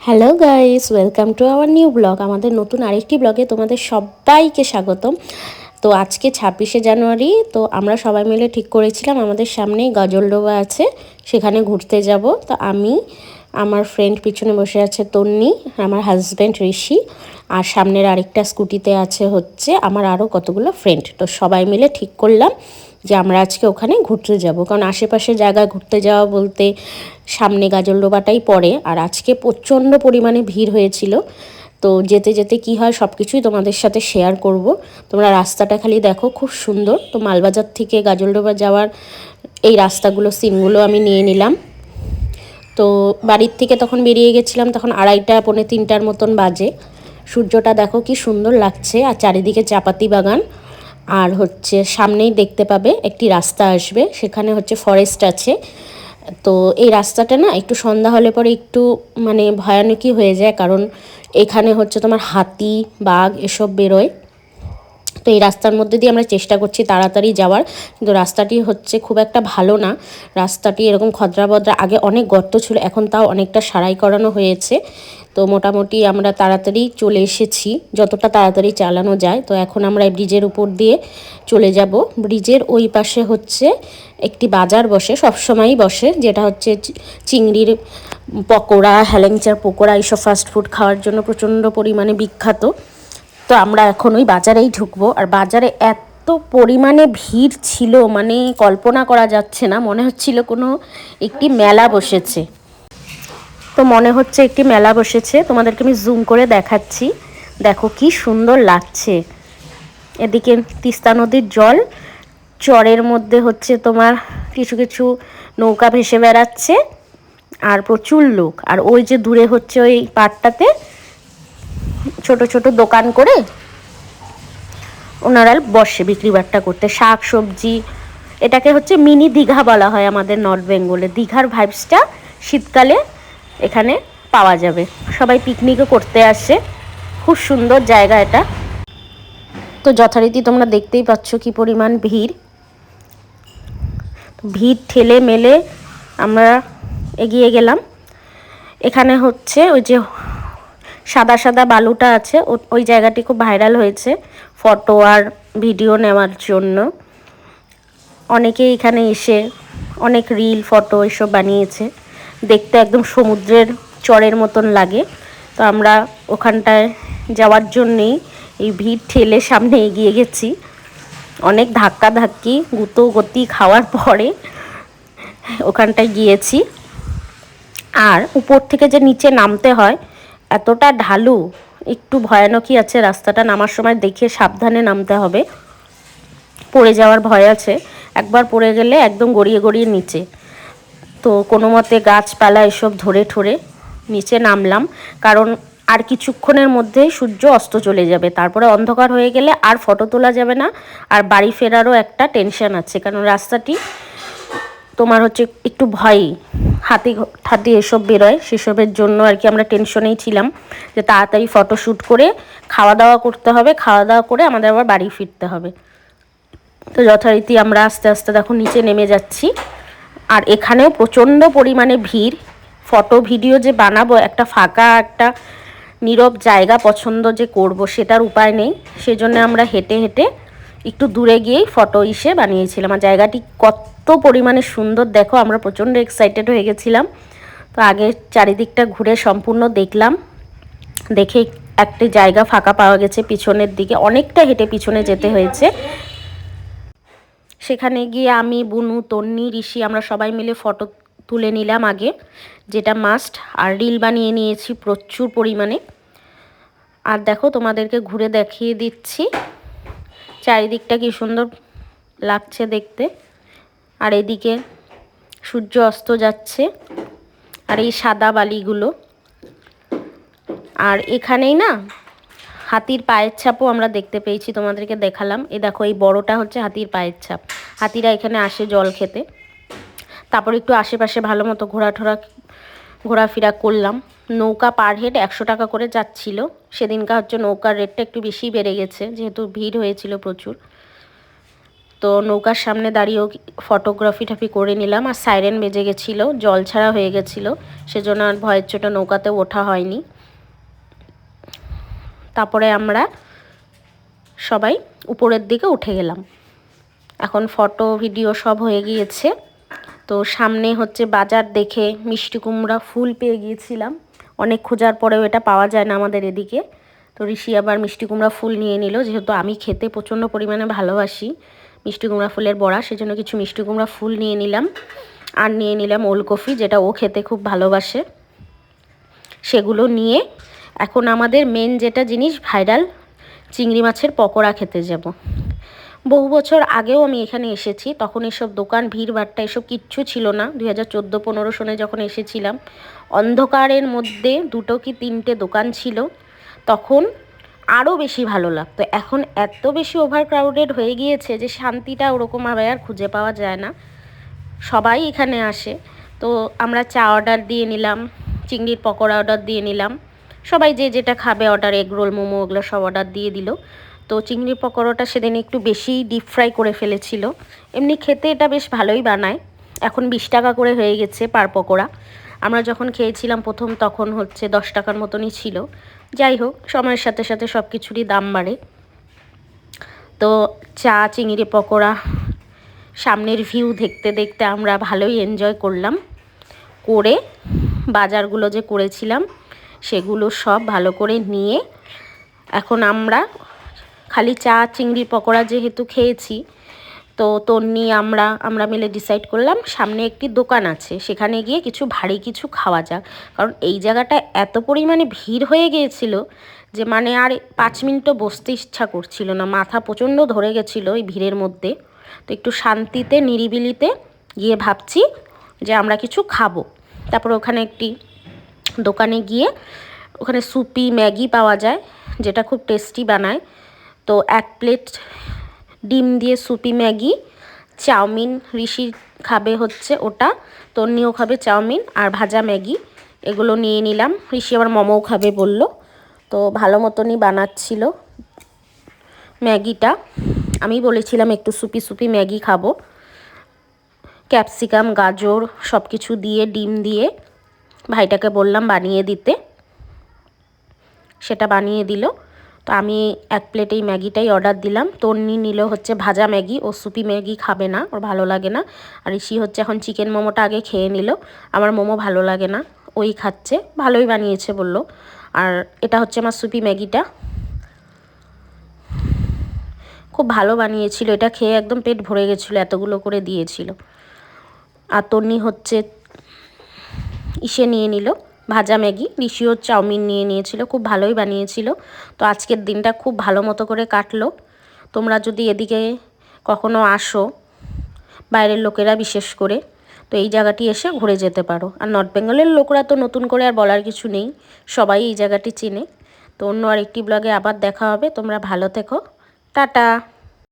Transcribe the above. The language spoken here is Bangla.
Hello guys, welcome to our new blog. আমাদের নতুন আরেকটি ব্লগে তোমাদের সবাইকে স্বাগতম। তো আজকে 26শে জানুয়ারি। তো আমরা সবাই মিলে ঠিক করেছিলাম আমাদের সামনেই গজলডোবা আছে, সেখানে ঘুরতে যাব। তো আমি, আমার ফ্রেন্ড পিছনে বসে আছে তন্নি, আমার হাজব্যান্ড ঋষি, আর সামনের আরেকটা স্কুটিতে আছে হচ্ছে আমার আরও কতগুলো ফ্রেন্ড। তো সবাই মিলে ঠিক করলাম যে আমরা আজকে ওখানে ঘুরতে যাব, কারণ আশেপাশে জায়গায় ঘুরতে যাওয়া বলতে সামনে গাজলডোবাটাই পড়ে। আর আজকে প্রচণ্ড পরিমাণে ভিড় হয়েছিল। তো যেতে যেতে কি হয় সব কিছুই তোমাদের সাথে শেয়ার করব। তোমরা রাস্তাটা খালি দেখো, খুব সুন্দর। তো মালবাজার থেকে গাজলডোবা যাওয়ার এই রাস্তাগুলো, সিনগুলো আমি নিয়ে নিলাম। তো বাড়ির থেকে তখন বেরিয়ে গেছিলাম, তখন 2:30 পৌনে 3টার মতন বাজে। সূর্যটা দেখো কি সুন্দর লাগছে, আর চারিদিকে চাপাতি বাগান। আর হচ্ছে সামনেই দেখতে পাবে একটি রাস্তা আসবে, সেখানে হচ্ছে ফরেস্ট আছে। তো এই রাস্তাটা না একটু সন্ধ্যা হলে পরে একটু মানে ভয়ানকই হয়ে যায়, কারণ এখানে হচ্ছে তোমার হাতি, বাঘ এসব বেরোয়। তো এই রাস্তার মধ্যে দিয়ে আমরা চেষ্টা করছি তাড়াতাড়ি যাওয়ার, কিন্তু রাস্তাটি হচ্ছে খুব একটা ভালো না। রাস্তাটি এরকম খদ্রাবদ্রা, আগে অনেক গর্ত ছিল, এখন তাও অনেকটা সারাই করানো হয়েছে। তো মোটামুটি আমরা তাড়াতাড়ি চলে এসেছি, যতটা তাড়াতাড়ি চালানো যায়। তো এখন আমরা ব্রিজের উপর দিয়ে চলে যাব। ব্রিজের ওই পাশে হচ্ছে একটি বাজার বসে, সবসময়ই বসে, যেটা হচ্ছে চিংড়ির পকোড়া, হেলেঞ্চার পকোড়া, এইসব ফাস্টফুড খাওয়ার জন্য প্রচণ্ড পরিমাণে বিখ্যাত। তো আমরা এখন ওই বাজারেই ঢুকবো। আর বাজারে এত পরিমাণে ভিড় ছিল, মানে কল্পনা করা যাচ্ছে না। মনে হচ্ছিল কোনো একটি মেলা বসেছে। তো মনে হচ্ছে একটি মেলা বসেছে, তোমাদেরকে আমি জুম করে দেখাচ্ছি। দেখো কি সুন্দর লাগছে। এদিকে তিস্তা নদীর জল, চরের মধ্যে হচ্ছে তোমার কিছু কিছু নৌকা ভেসে বেড়াচ্ছে, আর প্রচুর লোক। আর ওই যে দূরে হচ্ছে ওই পাড়টাতে ছোট ছোট দোকান করে ওনারা বসে বিক্রি বাট্টা করতে, শাক সবজি। এটাকে হচ্ছে মিনি দীঘা বলা হয় আমাদের নর্থ বেঙ্গলে। দীঘার ভাইবসটা শীতকালে এখানে পাওয়া যাবে। সবাই পিকনিকও করতে আসে, খুব সুন্দর জায়গা এটা। তো যথারীতি তোমরা দেখতেই পাচ্ছ কি পরিমাণ ভিড়। ভিড় ঠেলে মেলে আমরা এগিয়ে গেলাম। এখানে হচ্ছে ওই যে সাদা সাদা বালুটা আছে, ওই জায়গাটি খুব ভাইরাল হয়েছে ফটো আর ভিডিও নেওয়ার জন্য। অনেকেই এখানে এসে অনেক রিল, ফটো এসব বানিয়েছে। দেখতে একদম সমুদ্রের চরের মতন লাগে। তো আমরা ওখানটায় যাওয়ার জন্যেই এই ভিড় ঠেলে সামনে এগিয়ে গেছি। অনেক ধাক্কা ধাক্কি গুঁতো গতি খাওয়ার পরে ওখানটায় গিয়েছি। আর উপর থেকে যে নিচে নামতে হয়, এতটা ঢালু, একটু ভয়ানকই আছে রাস্তাটা। নামার সময় দেখে সাবধানে নামতে হবে, পড়ে যাওয়ার ভয় আছে। একবার পড়ে গেলে একদম গড়িয়ে গড়িয়ে নিচে। তো কোনো মতে গাছপালা এসব ধরে ঠরে নিচে নামলাম, কারণ আর কিছুক্ষণের মধ্যেই সূর্য অস্ত চলে যাবে। তারপরে অন্ধকার হয়ে গেলে আর ফটো তোলা যাবে না। আর বাড়ি ফেরারও একটা টেনশন আছে, কারণ রাস্তাটি তোমার হচ্ছে একটু ভয়ই, হাতি হাতি এসব বেরোয়, সেসবের জন্য আর কি আমরা টেনশনেই ছিলাম যে তাড়াতাড়ি ফটোশ্যুট করে খাওয়া দাওয়া করতে হবে, খাওয়া দাওয়া করে আমাদের আবার বাড়ি ফিরতে হবে। তো যথারীতি আমরা আস্তে আস্তে দেখো নিচে নেমে যাচ্ছি। আর এখানেও প্রচণ্ড পরিমাণে ভিড়। ফটো ভিডিও যে বানাবো, একটা ফাঁকা একটা নীরব জায়গা পছন্দ যে করব, সেটার উপায় নেই। সেজন্য আমরা হেঁটে হেঁটে একটু দূরে গিয়েই ফটো বানিয়েছিলাম। আর জায়গাটি কত পরিমাণে সুন্দর দেখো, আমরা প্রচণ্ড এক্সাইটেড হয়ে গেছিলাম। তো আগে চারিদিকটা ঘুরে সম্পূর্ণ দেখলাম। দেখে একটি জায়গা ফাঁকা পাওয়া গেছে পিছনের দিকে, অনেকটা হেঁটে পিছনে যেতে হয়েছে। সেখানে গিয়ে আমি, বুনু, তন্নি, ঋষি আমরা সবাই মিলে ফটো তুলে নিলাম আগে, যেটা মাস্ট। আর রিল বানিয়ে নিয়েছি প্রচুর পরিমাণে। আর দেখো তোমাদেরকে ঘুরে দেখিয়ে দিচ্ছি চারিদিকটা কি সুন্দর লাগছে দেখতে। আর এদিকে সূর্য অস্ত যাচ্ছে, আর এই সাদা বালিগুলো। আর এখানেই না হাতির পায়ের ছাপও আমরা দেখতে পেয়েছি, তোমাদেরকে দেখালাম। এই দেখো, এই বড়টা হচ্ছে হাতির পায়ের ছাপ। হাতিরা এখানে আসে জল খেতে। তারপর একটু আশেপাশে ভালো মতো ঘোরাফেরা করলাম। নৌকা পার হেড 100 টাকা করে যাচ্ছিল। সেদিনকার হচ্ছে নৌকার রেটটা একটু বেশি বেড়ে গেছে, যেহেতু ভিড় হয়েছিল প্রচুর। তো নৌকার সামনে দাঁড়িয়েও ফটোগ্রাফি করে নিলাম। আর সাইরেন বেজে গেছিলো, জল ছাড়া হয়ে গেছিলো, সেজন্য আর ভয়ের চোটে নৌকাতে ওঠা হয়নি। তারপরে আমরা সবাই উপরের দিকে উঠে গেলাম। এখন ফটো ভিডিও সব হয়ে গিয়েছে। তো সামনে হচ্ছে বাজার, দেখে মিষ্টি কুমড়া ফুল পেয়ে গিয়েছিলাম। অনেক খোঁজার পরেও এটা পাওয়া যায় না আমাদের এদিকে। তো ঋষি আবার মিষ্টি কুমড়া ফুল নিয়ে নিল, যেহেতু আমি খেতে প্রচণ্ড পরিমাণে ভালোবাসি মিষ্টি কুমড়া ফুলের বড়া, সেজন্য কিছু মিষ্টি কুমড়া ফুল নিয়ে নিলাম। আর নিয়ে নিলাম ওলকপি, যেটা ও খেতে খুব ভালোবাসে। সেগুলো নিয়ে এখন আমাদের মেন যেটা জিনিস ভাইরাল, চিংড়ি মাছের পকোড়া খেতে যাব। বহু বছর আগেও আমি এখানে এসেছি, তখন এসব দোকান ভিড়ভাট্টা এসব কিচ্ছু ছিল না। 2014-15 সনে যখন এসেছিলাম, অন্ধকারের মধ্যে 2 কি 3টে দোকান ছিল, তখন আরও বেশি ভালো লাগতো। এখন এত বেশি ওভারক্রাউডেড হয়ে গিয়েছে যে শান্তিটা ওরকমভাবে আর খুঁজে পাওয়া যায় না। সবাই এখানে আসে। তো আমরা চা অর্ডার দিয়ে নিলাম, চিংড়ির পকোড়া অর্ডার দিয়ে নিলাম, সবাই যে যেটা খাবে অর্ডার, এগ রোল, মোমো, ওগুলো সব অর্ডার দিয়ে দিল। তো চিংড়ির পকোড়াটা সেদিন একটু বেশি ডিপ ফ্রাই করে ফেলেছিল। এমনি খেতে এটা বেশ ভালোই বানায়। এখন 20 টাকা করে হয়ে গেছে পার পকোড়া। আমরা যখন খেয়েছিলাম প্রথম, তখন হচ্ছে 10 টাকার মতনই ছিল। যাই হোক, সময়ের সাথে সাথে সব কিছুরই দাম বাড়ে। তো চা, চিংড়ি পকোড়া, সামনের ভিউ দেখতে দেখতে আমরা ভালোই এনজয় করলাম। করে বাজারগুলো যে করেছিলাম সেগুলো সব ভালো করে নিয়ে এখন আমরা খালি চা চিংড়ি পকোড়া যেহেতু খেয়েছি, তো তন্নি আমরা মিলে ডিসাইড করলাম সামনে একটি দোকান আছে, সেখানে গিয়ে কিছু ভারী কিছু খাওয়া যাক। কারণ এই জায়গাটা এত পরিমাণে ভিড় হয়ে গিয়েছিল যে মানে আর 5 মিনিটও বসতে ইচ্ছা করছিল না, মাথা প্রচণ্ড ধরে গেছিলো এই ভিড়ের মধ্যে। তো একটু শান্তিতে নিরিবিলিতে গিয়ে ভাবছি যে আমরা কিছু খাবো। তারপর ওখানে একটি দোকানে গিয়ে, ওখানে সুপি ম্যাগি পাওয়া যায়, যেটা খুব টেস্টি বানায়। তো 1 প্লেট ডিম দিয়ে সুপি ম্যাগি, চাউমিন, ঋষি খাবে হচ্ছে ওটা, তন্নিও খাবে চাউমিন আর ভাজা ম্যাগি, এগুলো নিয়ে নিলাম। ঋষি আবার মোমোও খাবে বলল। তো ভালো মতনই বানাচ্ছিল ম্যাগিটা। আমি বলেছিলাম একটু সুপি সুপি ম্যাগি খাবো। ক্যাপসিকাম, গাজর সব কিছু দিয়ে, ডিম দিয়ে ভাইটাকে বললাম বানিয়ে দিতে, সেটা বানিয়ে দিল। তো আমি 1 প্লেট এই ম্যাগিটাই অর্ডার দিলাম। তন্নি নিল হচ্ছে ভাজা ম্যাগি, ও সুপি ম্যাগি খাবে না, ওর ভালো লাগে না। আর ঋষি হচ্ছে এখন চিকেন মোমোটা আগে খেয়ে নিল, আমার মোমো ভালো লাগে না, ওই খাচ্ছে, ভালোই বানিয়েছে বলল। আর এটা হচ্ছে আমার সুপি ম্যাগিটা, খুব ভালো বানিয়েছিল, এটা খেয়ে একদম পেট ভরে গেছিলো, এতগুলো করে দিয়েছিল। আর তন্নি হচ্ছে নিয়ে নিল ভাজা ম্যাগি, ঋষিও চাউমিন নিয়ে নিয়েছিল, খুব ভালোই বানিয়েছিল। তো আজকের দিনটা খুব ভালো মতো করে কাটলো। তোমরা যদি এদিকে কখনো আসো, বাইরের লোকেরা বিশেষ করে, তো এই জায়গাটি এসে ঘুরে যেতে পারো। আর নর্থ বেঙ্গলের লোকরা তো নতুন করে আর বলার কিছু নেই, সবাই এই জায়গাটি চেনে। তো অন্য আরেকটি ব্লগে আবার দেখা হবে, তোমরা ভালো থেকো, টাটা।